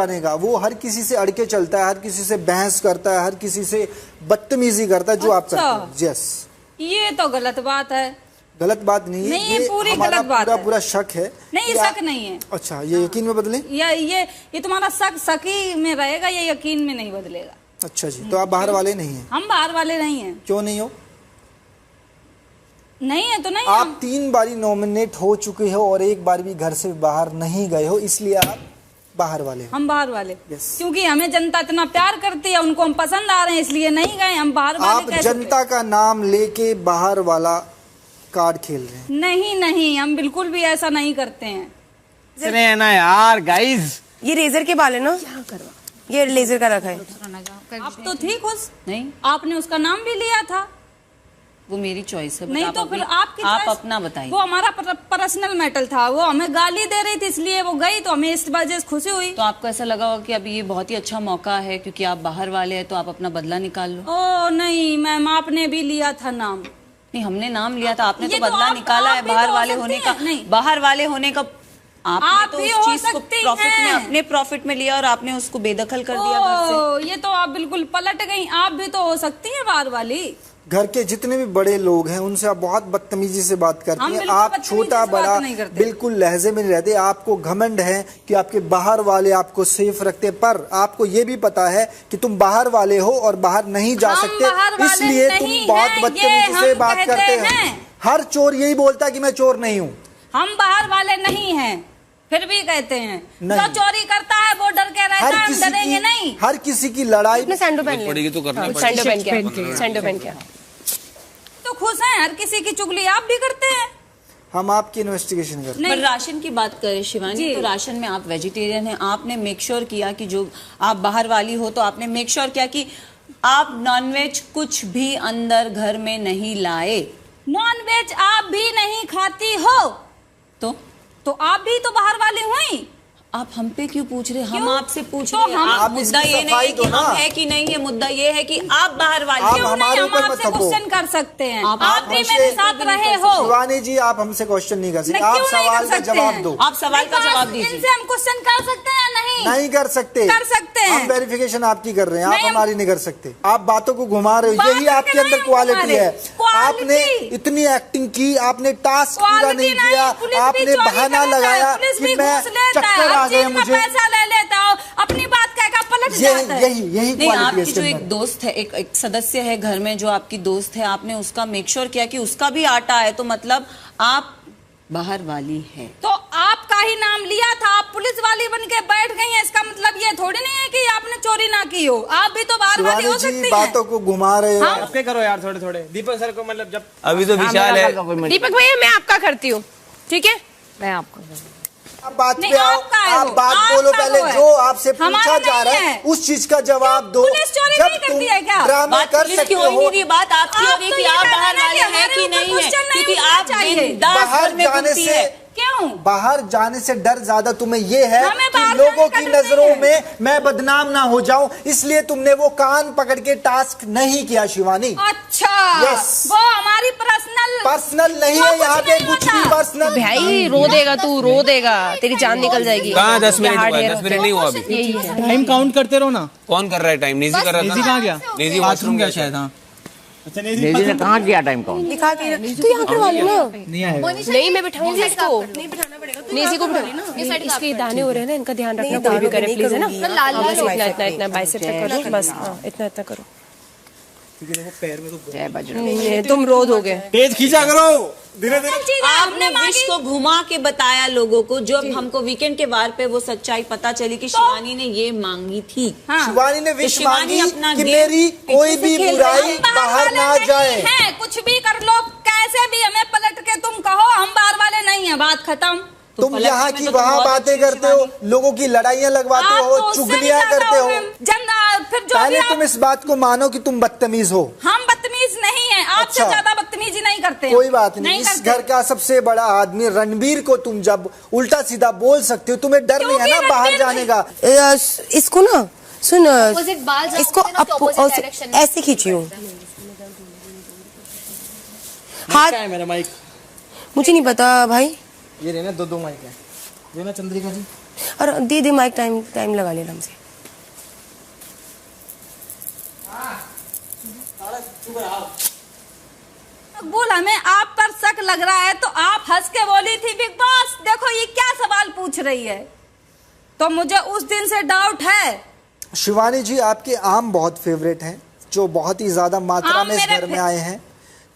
का वो हर किसी से अड़के चलता है, हर किसी से बहस करता है, हर किसी से बदतमीजी करता है जो आप करते हैं। यस, ये तो गलत बात है। गलत बात नहीं है, ये पूरी गलत बात है। पूरा शक है। नहीं, ये शक नहीं है। अच्छा, ये यकीन में बदले? ये तुम्हारा शक ही में रहेगा, ये यकीन में नहीं बदलेगा। अच्छा जी, तो आप बाहर वाले नहीं हैं? हम बाहर वाले नहीं हैं। क्यों नहीं हो? नहीं है तो नहीं। आप 3 बारी नॉमिनेट हो चुके हो और एक बार भी घर से बाहर नहीं गए हो, इसलिए आप बाहर वाले। हम बाहर वाले। yes. क्योंकि हमें जनता इतना प्यार करती है, उनको हम पसंद आ रहे हैं, इसलिए नहीं गए। हम बाहर वाले। आप जनता का नाम लेके बाहर वाला कार्ड खेल रहे हैं? नहीं, हम बिल्कुल भी ऐसा नहीं करते हैं। अरे ना यार गाइस, ये रेजर के बाल है ना, ये लेजर का रखा है। आप तो थी खुश। नहीं, आपने उसका नाम भी लिया था। वो मेरी चॉइस है। नहीं तो फिर आपकी आप choice- अपना बताइए। वो हमारा पर्सनल मैटर था, वो हमें गाली दे रही थी इसलिए वो गई, तो हमें इस वजह से खुशी हुई। तो आपको ऐसा लगा होगा कि अभी ये बहुत ही अच्छा मौका है क्योंकि आप बाहर वाले हैं, तो आप अपना बदला निकाल लो। ओ नहीं मैम, आपने भी लिया था नाम। नहीं, हमने नाम लिया था, आपने ये तो बदला आप निकाला है भी बाहर तो हो वाले सकती होने हैं। का। नहीं। बाहर वाले होने का आप आपने तो भी उस हो चीज को सकती प्रॉफिट में, हैं। अपने प्रॉफिट में लिया और आपने उसको बेदखल कर दिया घर से। ये तो आप बिल्कुल पलट गई। आप भी तो हो सकती हैं बाहर वाली। घर के जितने भी बड़े लोग हैं उनसे आप बहुत बदतमीजी से बात करती हम हैं। बिल्कुल आप बदतमीजी छोटा से बात बड़ा नहीं करते। बिल्कुल लहजे में नहीं रहते। आपको घमंड है कि आपके बाहर वाले आपको सेफ रखते, पर आपको ये भी पता है कि तुम बाहर वाले हो और बाहर नहीं जा हम सकते, बाहर वाले इसलिए तुम नहीं बहुत हैं, बदतमीजी ये से हम बात कहते करते हैं। हैं। हर चोर यही बोलता है कि मैं चोर नहीं हूँ। हम बाहर वाले नहीं हैं, फिर भी कहते हैं। नहीं। जो चोरी करता है वो डर के रहता है, हम डरेंगे नहीं। हर किसी की लड़ाई अपने सैंडो पहन पड़ेगी तो करना पड़ेगा। सैंडो पहन के, सैंडो पहन के तो खुश हैं, हर किसी की चुगली आप भी करते हैं। हम आपकी इन्वेस्टिगेशन करते हैं। पर राशन की बात करें शिवानी, तो राशन में आप वेजिटेरियन हैं, आपने मेक श्योर किया कि जो आप बाहर वाली हो तो आपने मेक श्योर किया कि आप नॉनवेज कुछ भी अंदर घर में नहीं लाए। नॉनवेज आप भी नहीं खाती हो तो आप भी तो बाहर वाली हुई। आप हम पे क्यों पूछ रहे? हम क्यों? आपसे पूछ तो रहे हैं। हम- आप मुद्दा इसकी ये नहीं सफाई है दो कि ना। हम है कि नहीं है, मुद्दा ये है कि आप बाहर वाले आप क्यों क्यों नहीं? हमारे हम ऊपर मत आपसे थको। क्वेश्चन कर सकते हैं। आप आप भी हमसे- मेरे साथ रहे हो। शिवानी जी, आप हमसे क्वेश्चन नहीं कर सकते। नहीं, आप क्यों नहीं सवाल कर का सकते जवाब हैं? दो। आप सवाल का जवाब दीजिए। इनसे हम क्वेश्चन कर सकते हैं? नहीं कर सकते। कर सकते हैं। हम वेरिफिकेशन आपकी कर रहे हैं, आप नहीं, हम- हमारी नहीं कर सकते। आप बातों को घुमा रहे हो, बात यही आपके करके अंदर नहीं क्वालिटी घुमा है। रहे। आपने क्वालिटी। इतनी एक्टिंग की, आपने टास्क पूरा क्वालिटी नहीं किया, पुलिस भी आपने चोरी बहाना कर लेता है, लगाया पुलिस कि भी मैं घूस लेता है, चक्कर आ हर गए चीज में मुझे। पैसा ले लेता हो, अपनी बात कह कर पलट जाता है। यही नहीं, क्वालिटी है आपकी इसके जो अंदर। एक दोस्त है, एक सदस्य है घर में जो आपकी दोस्त है, आपने उसका मेक श्योर किया कि उसका भी आटा है, तो मतलब आप बाहर वाली है। तो आपका ही नाम लिया था, आप पुलिस वाली बन के बैठ गई हैं, इसका मतलब ये थोड़ी नहीं है कि आपने चोरी ना की हो। आप भी तो बाहर वाली हो शिवानी सकती जी, हैं। बातों को घुमा रहे हो। आपके करो यार थोड़े थोड़े। दीपक सर को मतलब जब अभी तो विशाल है। दीपक भैया मैं आपका करती हूँ, ठीक है? मैं आपको आप बात नहीं, पे आओ, आपका है आप वो, बात आपका बोलो। वो पहले है। जो आपसे पूछा हमारा जा रहा नहीं है है। उस चीज का जवाब दो। पुलिस चोरी जब नहीं तुम करती है क्या? ड्रामा बात कर पुलिस सकते की हो ही हो, नहीं रही, बात आपकी हो आप रही तो कि ये आप कहना बाहर है वाले कि हैं हमारे कि ऊपर नहीं है, क्वेश्चन नहीं क्योंकि उठना आप चाहिए। बिंदास बाहर घर में जाने घूमती से है। क्यों? बाहर जाने से डर ज्यादा तुम्हें ये है हमें कि बाहर लोगों जाने की का डर नजरों नहीं है। में मैं बदनाम ना हो जाऊं, इसलिए तुमने वो कान पकड़ के टास्क नहीं किया शिवानी। अच्छा, Yes. वो हमारी पर्सनल नहीं है, यहाँ पे कुछ भी पर्सनल। भाई रो देगा तू, रो देगा, तेरी जान निकल जाएगी। कहाँ 10 मिनट हार्ड हुआ? एयर 10 मिनट नहीं हुआ अभी। यही है। टाइम काउंट करते रहो ना। कौन कर रहा है टाइम? निजी कर रहा निजी था। कहाँ गया? निजी बाथरूम गया गया शायद। हाँ अच्छा, नेजी ने कहाँ किया टाइम काउंट? दिखा के तू यहाँ करवा लो ना। नहीं आएगा। नहीं मैं बिठाऊंगी इसको, नहीं बिठाना पड़ेगा। नेजी को बिठा। इसके दाने हो रहे हैं ना, इनका ध्यान रखना, कोई भी करे प्लीज, है ना? बस इतना इतना बाइसेप तक करो, बस इतना इतना करो। पैर में तो जय बजरंग। नहीं, तुम रो दोगे। तेज खींचा करो धीरे धीरे। आपने विश को घुमा के बताया लोगों को, जो हमको वीकेंड के वार पे वो सच्चाई पता चली कि शिवानी ने ये मांगी थी। शिवानी ने विश शिवानी मांगी अपना कि गेम मेरी कोई भी बुराई बाहर ना जाए। है कुछ भी कर लो, कैसे भी हमें पलट के तुम कहो, हम बाहर वाले नहीं है, बात खत्म। तुम यहाँ की वहाँ बातें करते हो, लोगों की लड़ाइयाँ लगवाते हो, चुगलियाँ करते हो। फिर जो पहले भी तुम इस बात को मानो कि तुम बदतमीज हो। हम बदतमीज नहीं है, आपसे अच्छा। ज्यादा बदतमीजी नहीं करते हैं। कोई बात नहीं, इस करते। घर का सबसे बड़ा आदमी रणबीर को तुम जब उल्टा सीधा बोल सकते हो, तुम्हें डर नहीं है ना बाहर जाने का? इसको ना सुन, बाल इसको ऐसे खींची हूँ। हाथ क्या है मेरा माइक? मुझे नहीं पता भाई। ये रहना दो माइक है। ये ना चंद्रिका जी और दीदी माइक टाइम लगा लेना हमसे। मकबूल, हमें आप पर शक लग रहा है तो आप हंस के बोली थी बिग बॉस देखो ये क्या सवाल पूछ रही है, तो मुझे उस दिन से डाउट है। शिवानी जी, आपके आम बहुत फेवरेट हैं जो बहुत ही ज्यादा मात्रा आम में इस मेरे घर में आए हैं,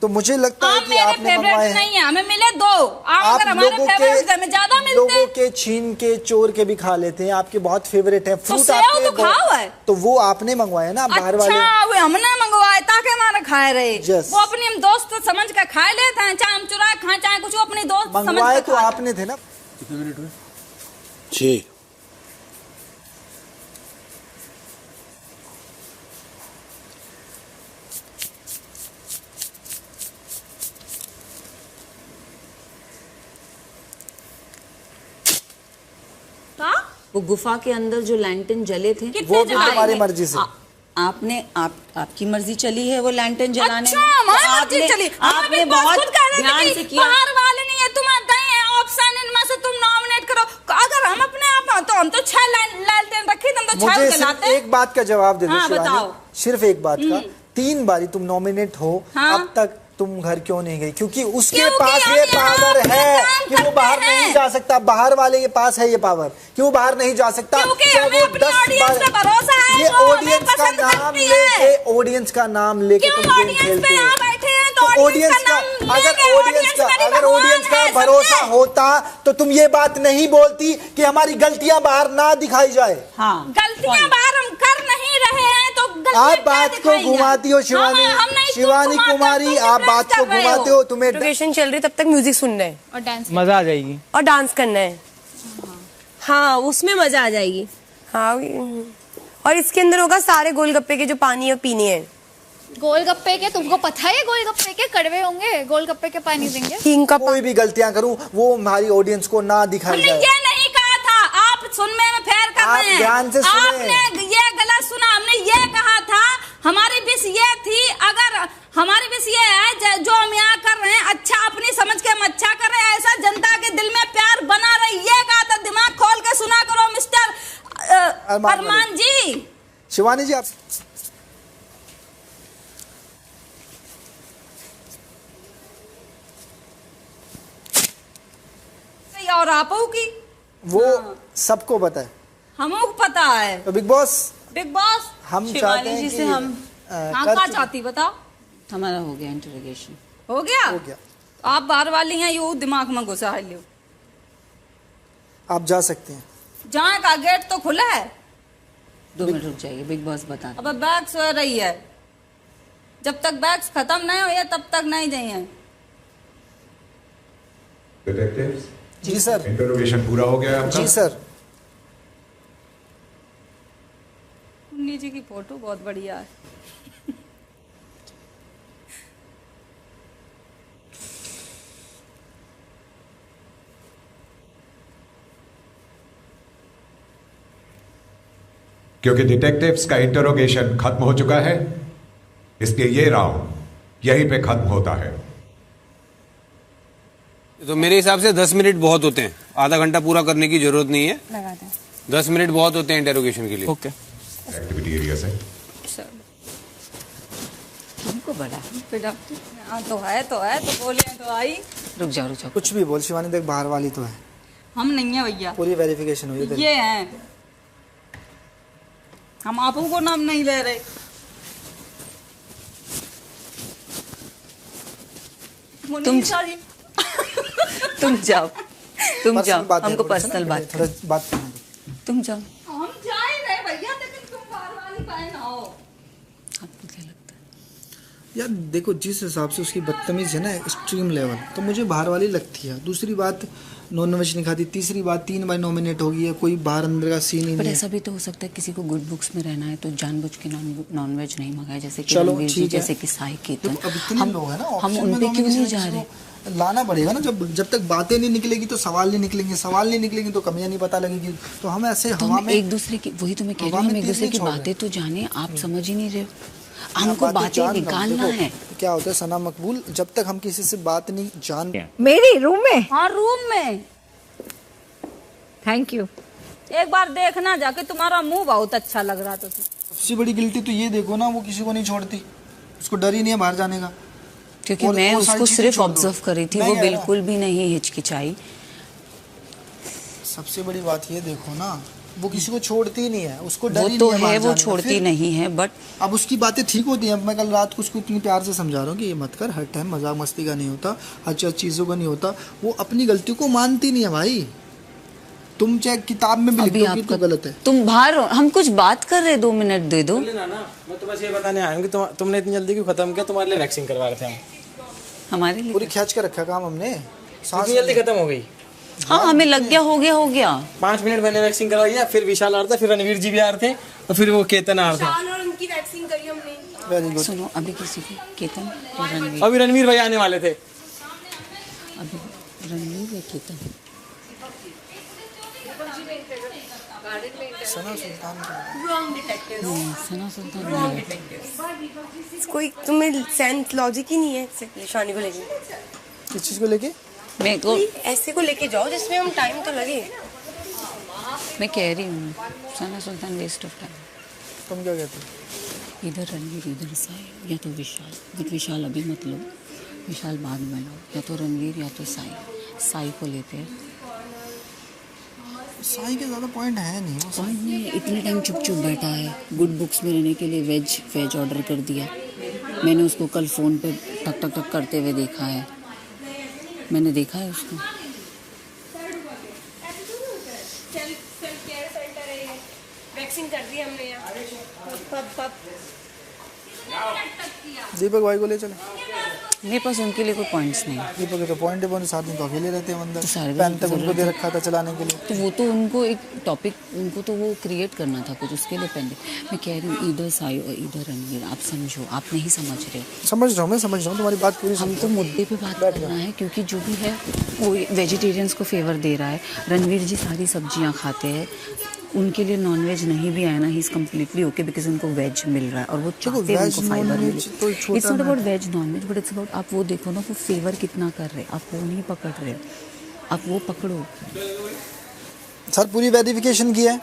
तो मुझे लगता है आम कि मेरे आपने मंगवाए फेवरेट हैं। नहीं है, हमें मिले 2 आम, आप अगर हमारे फेवरेट में ज्यादा मिलते लोगों हैं के छीन के चोर के भी खा लेते हैं, आपके बहुत फेवरेट है फ्रूट सेव आपके तो खाओ है। तो वो आपने मंगवाए ना बाहर वाले। अच्छा, वो हमने मंगवाए ताकि हमारे खाए रहे। Yes. वो अपनी हम दोस्त समझ के खाए लेते हैं, चाहे हम चुरा खाए चाहे कुछ, अपनी दोस्त समझ मंगवाए के तो खाते हैं। आपने थे ना। कितने मिनट हुए? 6। हाँ? वो गुफा के अंदर जो लैंटर्न जले थे कितने वो भी जलाए? तुम्हारी मर्जी से। आपकी मर्जी चली है वो लैंटर्न जलाने अच्छा, में। हमारी तो मर्जी चली। आपने हमें बहुत खुद कह रहे थे ध्यान कि से किया। बाहर वाले नहीं है, तुम्हें दही है ऑप्शन, इनमें से तुम नॉमिनेट करो। अगर हम अपने आप तो हम तो 6 लालटेन रखी, तुम तो 6 मुझे सिर्फ जलाते। एक बात का जवाब दे दो हाँ, शिवानी, बताओ। सिर्फ एक बात का। 3 बारी तुम नॉमिनेट हो, हाँ? अब तक तुम घर क्यों नहीं गई? क्योंकि उसके क्योंकि पास हम ये यहाँ पावर अपना है काम कि वो करते बाहर हैं। नहीं जा सकता। बाहर वाले के पास है ये पावर कि वो बाहर नहीं जा सकता। क्योंकि चाहे हमें वो अपनी 10 ऑडियंस बार- पे भरोसा है, ये जो हमें ऑडियंस का पसंद नाम करती है। लेके, ऑडियंस का नाम लेके क्यों तुम गेम ऑडियंस खेलते पे हो। यहाँ बैठे हैं तो तो ऑडियंस ऑडियंस का का नाम अगर लेके, ऑडियंस मेरी का भगवान का है, भरोसा समझे? होता तो तुम ये बात नहीं बोलती कि हमारी गलतियां बाहर ना दिखाई जाए। हाँ, गलतियां बाहर हम कर नहीं रहे हैं तो गलतियां आप क्या बात को दिखाई जाए? घुमाती हो शिवानी, हम नहीं, तुम शिवानी घुमाते हो, कुमारी, तुम आप डिफरेंस बात को कर रहे घुमाते हो। तुम्हें इंट्रोगेशन चल रही तब तक म्यूजिक सुनना है और डांस मजा आ जाएगी। और डांस करना है। हाँ, उसमें मजा आ जाएगी। हाँ, और इसके अंदर होगा सारे गोलगप्पे के जो पानी और पीने हैं। गोलगप्पे के तुमको पता है गोलगप्पे के कड़वे होंगे, गोलगप्पे के पानी देंगे। हींग का कोई भी गलतियां करूं वो हमारी ऑडियंस को ना दिखाई हमने जाए। ये नहीं कहा था, आप सुनने में फेर कर आप रहे हैं। ध्यान से सुने। आपने ये गलत सुना। हमने ये कहा था, हमारी विश ये थी, अगर हमारी विश ये है जो हम यहाँ कर रहे हैं अच्छा अपनी समझ के हम अच्छा कर रहे हैं, ऐसा जनता के दिल में प्यार बना रहे, ये कहा था। दिमाग खोल के सुना करो मिस्टर अरमान जी। शिवानी जी, आप और आप की वो सबको पता है। हमको पता है। तो बिग बॉस बिग बॉस हम शिवानी चाहते हैं जी कि से हम हाँ कर क्या चुके- चाहती बताओ? हमारा हो गया इंटरोगेशन। हो गया? हो गया। आप बाहर वाली हैं, यू दिमाग में घुसा है लियो। आप जा सकते हैं। जहाँ का गेट तो खुला है। 2 मिनट रुक जाइए, बिग बॉस बता अब बैग सो रही है, जब तक बैग्स खत्म नहीं हो तब तक नहीं जाइए। डिटेक्टिव्स, जी सर। इंटरोगेशन पूरा हो गया आपका? जी सर। मुन्नी जी की फोटो बहुत बढ़िया है। क्योंकि डिटेक्टिव्स का इंटरोगेशन खत्म हो चुका है, इसलिए ये राउंड यहीं पे खत्म होता है। तो मेरे हिसाब से 10 मिनट बहुत होते हैं, आधा घंटा पूरा करने की जरूरत नहीं है। 10 मिनट बहुत होते हैं इंटेरोगेशन के लिए। ओके। एक्टिविटी एरिया से तुमको बड़ा। बेटा हाँ तो है तो बोले तो आई। रुक जाओ कुछ भी बोल शिवानी, देख बाहर वाली तो है, हम नहीं है भैया, पूरी वेरिफिकेशन हुई है। ये हैं। हम आपू को नाम नहीं ले रहे। मुनीषा जी तुम जाओ, तुम जाओ, बात है, हमको थोड़ा सा पर्सनल ना, बात थोड़ा बात करने दो। तुम जाओ। हम जा ही रहे भैया, लेकिन तुम बाहर वाली बहन आओ। आपको क्या लगता है? यार देखो, जिस हिसाब से उसकी बदतमीज है ना एक्सट्रीम लेवल, तो मुझे बाहर वाली लगती है। दूसरी बात, नॉन वेज नहीं खाती। तीसरी बात, 3 बार नॉमिनेट हो गई है, कोई बाहर अंदर का सीन ही पर नहीं ऐसा है। भी तो हो सकता है किसी को गुड बुक्स में रहना है तो जानबूझ के नॉन वेज नहीं मंगाए, जैसे कि चलो, रणवीर जी, ठीक है। जैसे कि साई केतन। देखो, अब इतने लोग हैं ना, हम ऑप्शन उन में पे क्यों नहीं nomination जा में रहे? किसी को लाना पड़ेगा ना। जब तक बातें नहीं निकलेगी तो सवाल नहीं निकलेंगे, सवाल नहीं निकलेंगे तो कमियां नहीं पता लगेगी। तो हम ऐसे तो हवा हम में एक दूसरे की, वही तो मैं कह रही हवा हूँ, हम में एक तीर दूसरे नहीं की छोड़ रहे। बातें तो जाने, आप समझ ही नहीं रहे हो। आप हमको बातें जान लो। निकालना देखो, है। क्या होता है सना मकबूल, जब तक हम किसी से बात नहीं जान मेरी रूम में। हाँ रूम में। Thank you. एक बार देखना जाके, तुम्हारा मुंह बहुत अच्छा लग रहा था। सबसे बड़ी गिल्टी तो ये देखो ना, वो किसी को नहीं छोड़ती, उसको डर ही नहीं है बाहर जाने का। क्योंकि और मैं वो सारी उसको चीजें सिर्फ छोड़ दो। ऑब्जर्व कर रही थी, मैं वो कह रहा बिल्कुल भी नहीं हिचकिचाई। सबसे बड़ी बात ये देखो ना, वो किसी को छोड़ती ही नहीं है, उसको डर वो ही तो नहीं है, बाहर वो जाने का। छोड़ती फिर नहीं है, बट अब उसकी बातें ठीक होती हैं। अब मैं कल रात को उसको इतनी प्यार से समझा रहा हूँ कि ये मत कर, हर टाइम मजाक मस्ती का नहीं होता, हर चीज़ों का नहीं होता। वो अपनी गलती को मानती नहीं है भाई। तुम चाहे किताब में भी लिख अभी दो कि आपका तू गलत है। तुम बाहर हो, हम कुछ बात कर रहे, 2 मिनट दे दो। मैं तो बस ये बताने आया हूँ कि तुमने इतनी जल्दी क्यों खत्म किया? तुम्हारे लिए वैक्सीन करवा रहे थे हम। हमारे लिए पूरी खींच के रखा काम हमने, इतनी जल्दी खत्म हो गई? हाँ, हमें लग गया, हो गया 5 मिनट मैंने वैक्सीन करवाई है, फिर विशाल आ रहा था, फिर रणवीर जी भी आ रहे थे, और फिर वो केतन आ रहे थे। और उनकी वैक्सीन करी हमने। Very good. सुनो, अभी किसी की केतन या रणवीर? अभी रणवीर भाई आने वाले थे। अभी रणवीर या केतन? सना सुल्तान सना सुल्तान। कोई तुम्हें सेंस लॉजिक ही नहीं है शानी को लेके। किस चीज़ को लेके? मैं को ऐसे को लेके जाओ जिसमें हम टाइम तो लगे। मैं कह रही हूँ सना सुल्तान वेस्ट ऑफ टाइम। तुम क्या कहते हो? इधर रणवीर, इधर साई, या तो विशाल। बट विशाल अभी मत लो, विशाल बाद में लो। या तो रणवीर या तो साई। साई को लेते हैं। साई के ज़्यादा पॉइंट है नहीं वो। पॉइंट नहीं है, इतने टाइम चुप चुप बैठा है। गुड बुक्स में रहने के लिए वेज ऑर्डर कर दिया। मैंने उसको कल फ़ोन पे टक टक टक करते हुए देखा है, मैंने देखा है उसको। वैक्सीन कर दी हमने यार। दीपक भाई को ले चले। मेरे पास उनके लिए कोई पॉइंट्स नहीं। दीपक के तो पॉइंट है, साथ में तो अकेले रहते हैं अंदर। सारे पेन तक उनको दे रखा था चलाने के लिए। तो वो तो उनको एक टॉपिक, उनको तो वो क्रिएट करना था कुछ, उसके लिए पेन। मैं कह रही हूँ इधर साई और इधर रणवीर। आप समझो, आप नहीं समझ रहे हो। समझ रहा हूँ, मैं समझ रहा हूँ तुम्हारी बात पूरी। हम तो मुद्दे पे बात करना है, क्योंकि जो भी है वो वेजिटेरियंस को फेवर दे रहा है। रणवीर जी सारी सब्जियां खाते हैं, उनके लिए नॉनवेज नहीं भी आया ना, he is completely okay, because उनको वेज मिल रहा है और वो चाहते हैं उनको फाइबर मिले। It's not about veg non veg, but it's about, आप वो देखो ना, वो फेवर कितना कर रहे हैं। आप वो नहीं पकड़ रहे हो, आप वो पकड़ो। सर पूरी वेरिफिकेशन की है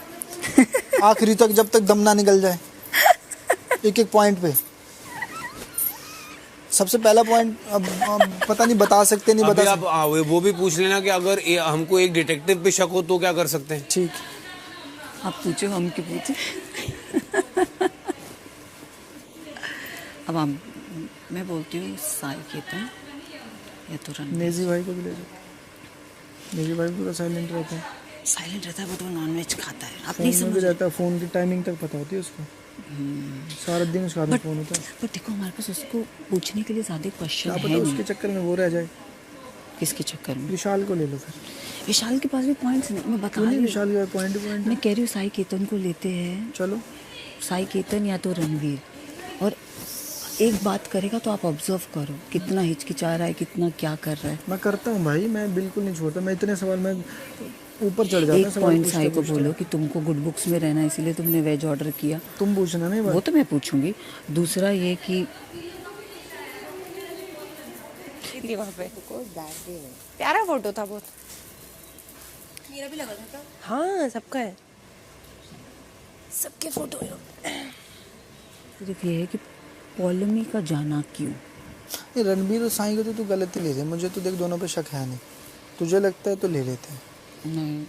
आखिरी तक, जब तक दम ना निकल जाए, एक एक पॉइंट पे। सबसे पहला पॉइंट अब पता नहीं बता सकते, नहीं बता आप वो भी पूछ लेना कि अगर हमको एक डिटेक्टिव पे शक हो तो क्या कर सकते हैं। ठीक, आप पूछो, हम क्यों पूछे? अब आप, मैं बोलती हूँ साई केतन या तो रणवीर। नेजी भाई को भी ले जाओ। नेजी भाई पूरा साइलेंट रहता है। साइलेंट रहता है, बट वो नॉनवेज खाता है। आप फोन नहीं में समझ भी रहे। रहता है, फोन की टाइमिंग तक पता होती है उसको। सारा दिन उसका हाथ में फोन होता है। बट देखो, हमारे पास उसको पूछने के लिए ज्यादा क्वेश्चन क्या है पता नहीं। उसके चक्कर में वो रह जाए। किसके चक्कर में? विशाल को ले लो फिर। विशाल के पास भी पॉइंट्स नहीं, मैं बता नहीं, रही हूँ। विशाल का पॉइंट पॉइंट मैं कह रही हूँ साई केतन को लेते हैं। चलो। साई केतन या तो रणवीर। और एक बात करेगा तो आप ऑब्जर्व करो, कितना हिचकिचा रहा है, कितना क्या कर रहा है। मैं करता हूँ भाई, मैं बिल्कुल नहीं छोड़ता। मैं इतने सवाल में ऊपर चढ़ जाता एक हूँ। सवाल पॉइंट पूछते साई को पूछते। बोलो कि तुमको गुड बुक्स में रहना है, इसीलिए तुमने वेज ऑर्डर किया। तुम पूछना नहीं वो बात। तो मैं पूछूंगी। दूसरा ये कि वहाँ पे प्यारा फोटो था बहुत। मेरा भी लगा था क्या? हाँ, सबका है, सबके फोटो है। सिर्फ ये है कि पॉलेमी का जाना क्यों? ये रणबीर और साई को तो तू गलत ही ले रहे। मुझे तो देख दोनों पे शक है नहीं। तुझे लगता है तो ले लेते हैं। नहीं,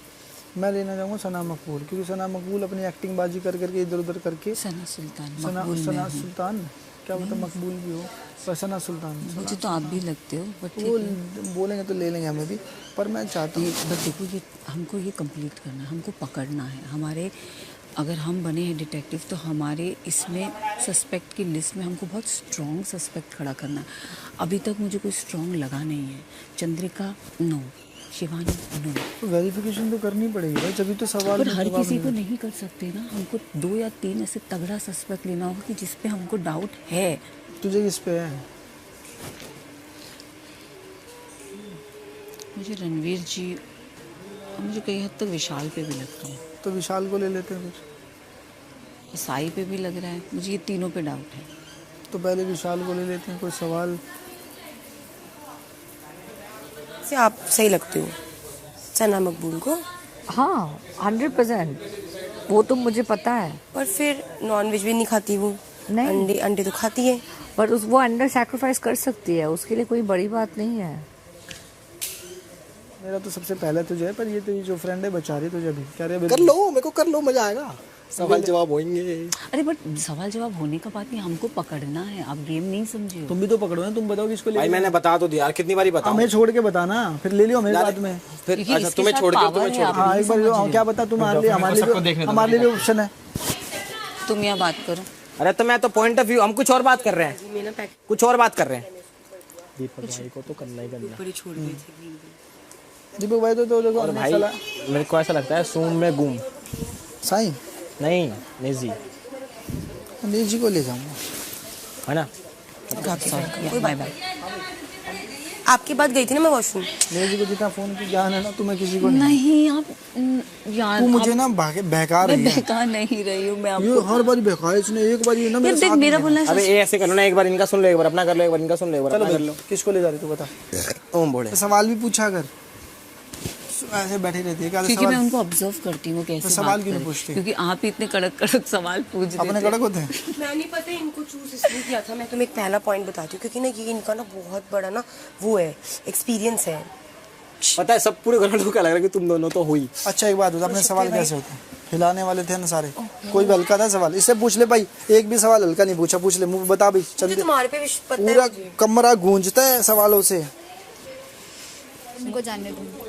मैं लेना चाहूँगा सना मकबूल, क्योंकि सना मकबूल अपनी एक्टिंग बाजी कर करके इधर उधर करके। सना सुल्तान सना मकबूल में सना हूँ। सुल्तान क्या पता मकबूल भी हो, पर सना सुल्तान। मुझे तो आप भी लगते हो, बट वो बोलेंगे तो ले लेंगे हमें भी, पर मैं चाहती हूँ। बट देखो, ये हमको ये कंप्लीट करना है, हमको पकड़ना है। हमारे, अगर हम बने हैं डिटेक्टिव, तो हमारे इसमें सस्पेक्ट की लिस्ट में हमको बहुत स्ट्रॉन्ग सस्पेक्ट खड़ा करना है। अभी तक मुझे कोई स्ट्रॉन्ग लगा नहीं है। Chandrika no, Shivani no. तो वेरिफिकेशन तो करनी पड़ेगी भाई, जब भी तो सवाल पर में हर जवाब किसी नहीं को मिलता। नहीं कर सकते ना। हमको 2 या 3 ऐसे तगड़ा सस्पेक्ट लेना होगा कि जिस पे हमको डाउट है। तुझे किस पे है? मुझे रणवीर जी, मुझे कई हद तक विशाल पे भी लगता है, तो विशाल को ले लेते हैं फिर। साई पे भी लग रहा है। मुझे ये तीनों पे डाउट है। तो पहले विशाल को ले लेते हैं। कोई सवाल? से आप सही लगते हो सना मकबूल को। हाँ 100%, वो तो मुझे पता है। पर फिर नॉन वेज भी नहीं खाती वो, नहीं। अंडे तो खाती है। पर वो अंडर सैक्रिफाइस कर सकती है, उसके लिए कोई बड़ी बात नहीं है। मेरा तो सबसे पहले तुझे है, पर ये तेरी जो फ्रेंड है बचा रही तुझे अभी। क्या रे कर लो, मेरे को कर लो, मजा आएगा, सवाल जवाब होंगे। अरे बट सवाल जवाब होने का बात नहीं, हमको पकड़ना है, आप गेम नहीं समझे हो। तुम भी तो पकड़ो ना, तुम बताओ किसको ले। भाई मैंने बता तो दिया यार, कितनी बारी बताऊं? हमें छोड़ के बताना, फिर ले लियो मेरे बाद में। फिर अच्छा तुम्हें छोड़ के तुम्हें छोड़ के हाँ एक बार क्या बता, तुम्हारे लिए हमारे लिए ऑप्शन है। तुम यहाँ बात करो। अरे तो मैं तो पॉइंट ऑफ व्यू, हम कुछ और बात कर रहे हैं, कुछ और बात कर रहे हैं। दीपक भाई को तो करना ही करना। दीपक भाई तो देखो और भाई मेरे को ऐसा लगता है सूम में गुम साईं नहीं, नेजी जी को ले जाऊंगा, है ना। Bye bye. आपकी बात गई थी ना मैं वॉशरूम। जी को जितना फोन की ज्ञान है ना, तुम्हें किसी को नहीं आप यार, तू मुझे ना बहका रही है। बहका नहीं रही हूँ मैं ये आपको। हर बार बहकाया इसने, एक बार ये ना मेरे देख साथ मेरा में बोलना अबे ये ऐसे करो ना, एक बार इनका सुन लो, एक बार अपना कर लो, एक बार इनका सुन लो, एक बार चलो अपना कर लो। किसको ले जा रही तू बता। ओम बोले सवाल भी पूछा कर, ऐसे बैठी रहती है क्या? क्योंकि मैं उनको ऑब्जर्व करती हूँ कैसे सवाल बात क्यों नहीं करें। पूछती? क्योंकि आप ही इतने कड़क कड़क सवाल पूछ रहे अपने थे। कड़क होते हैं। मैं नहीं पता इनको चूज इसलिए किया था। मैं तुम्हें एक पहला पॉइंट बताती हूँ, क्योंकि ना ये इनका ना बहुत बड़ा ना वो है, एक्सपीरियंस है। पता है सब पूरे घर वालों को लग रहा है कि तुम दोनों तो हुई। अच्छा एक बात बता, अपने सवाल कैसे होते हैं? हिलाने वाले थे ना सारे, कोई भी हल्का था सवाल? इससे पूछ ले भाई, एक भी सवाल हल्का नहीं पूछा, पूछ ले, मुझे बता भाई। चंद तुम्हारे पे पता है पूरा कमरा गूंजता है सवालों से। उनको जानने दूँ।